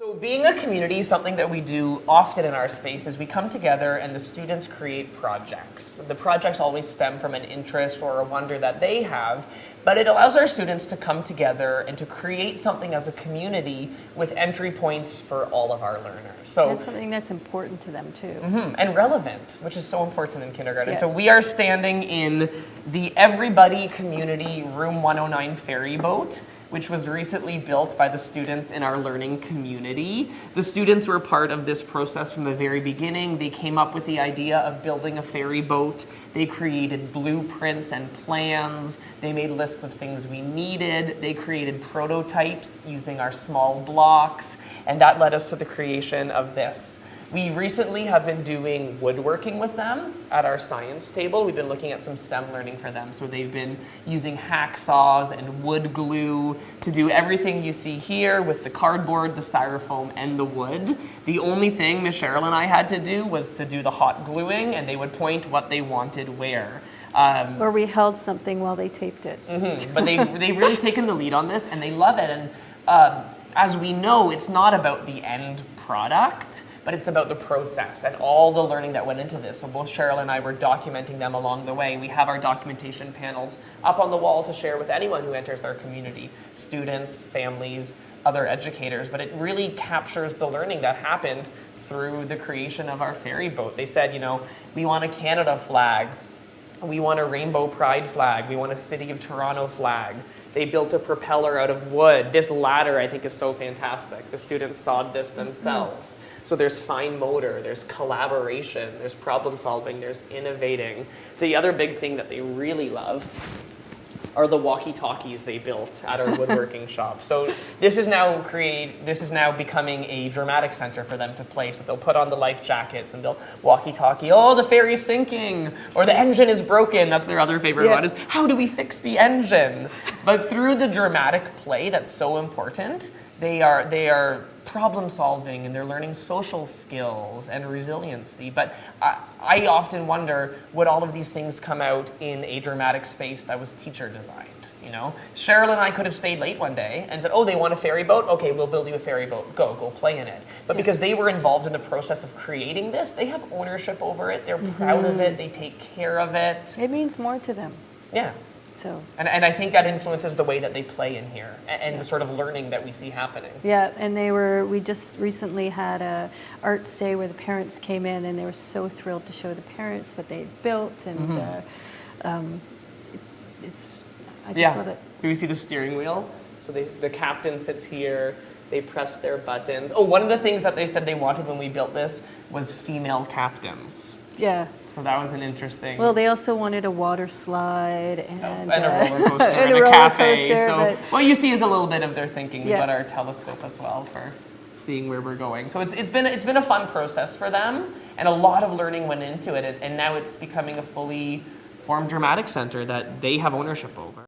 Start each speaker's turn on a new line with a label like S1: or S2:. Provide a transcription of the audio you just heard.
S1: So being a community, something that we do often in our space is we come together and the students create projects. The projects always stem from an interest or a wonder that they have, but it allows our students to come together and to create something as a community with entry points for all of our learners. So
S2: That's something that's important to them too.
S1: and relevant, which is so important in kindergarten.
S2: Yeah.
S1: So we are standing in the Everybody Community Room 109 ferry boat, which was recently built by the students in our learning community. The students were part of this process from the very beginning. They came up with the idea of building a ferry boat. They created blueprints and plans. They made lists of things we needed. They created prototypes using our small blocks, and that led us to the creation of this. We recently have been doing woodworking with them at our science table. We've been looking at some STEM learning for them. So they've been using hacksaws and wood glue to do everything you see here with the cardboard, the styrofoam, and the wood. The only thing Miss Cheryl and I had to do was to do the hot gluing, and they would point what they wanted where.
S2: Or we held something while they taped it.
S1: But they've really taken the lead on this, and they love it. And as we know, it's not about the end product, but it's about the process and all the learning that went into this. So both Cheryl and I were documenting them along the way. We have our documentation panels up on the wall to share with anyone who enters our community, students, families, other educators, but it really captures the learning that happened through the creation of our ferry boat. They said, you know, we want a Canada flag. We want a rainbow pride flag. We want a City of Toronto flag. They built a propeller out of wood. This ladder, I think, is so fantastic. The students sawed this themselves. So there's fine motor, there's collaboration, there's problem solving, there's innovating. The other big thing that they really love are the walkie-talkies they built at our woodworking shop. So this is now becoming a dramatic center for them to play. So they'll put on the life jackets and they'll walkie-talkie, oh, the ferry's sinking, or the engine is broken. That's their other favorite one, is how do we fix the engine? But through the dramatic play that's so important, they are problem solving and they're learning social skills and resiliency. But I often wonder, would all of these things come out in a dramatic space that was teacher designed? You know, Cheryl and I could have stayed late one day and said, oh, they want a ferry boat? Okay, we'll build you a ferry boat. Go play in it. But because they were involved in the process of creating this, they have ownership over it. They're proud of it. They take care of it.
S2: It means more to them.
S1: Yeah.
S2: So.
S1: And I think that influences the way that they play in here and the sort of learning that we see happening.
S2: Yeah, and we just recently had a arts day where the parents came in and they were so thrilled to show the parents what they had built, and I just love it.
S1: Do we see the steering wheel? So the captain sits here, they press their buttons. Oh, one of the things that they said they wanted when we built this was female captains.
S2: Yeah.
S1: So that was an interesting...
S2: Well, they also wanted a water slide and
S1: a roller coaster and a cafe. So what you see is a little bit of their thinking. We've got our telescope as well for seeing where we're going. So it's been a fun process for them, and a lot of learning went into it, and now it's becoming a fully formed dramatic center that they have ownership over.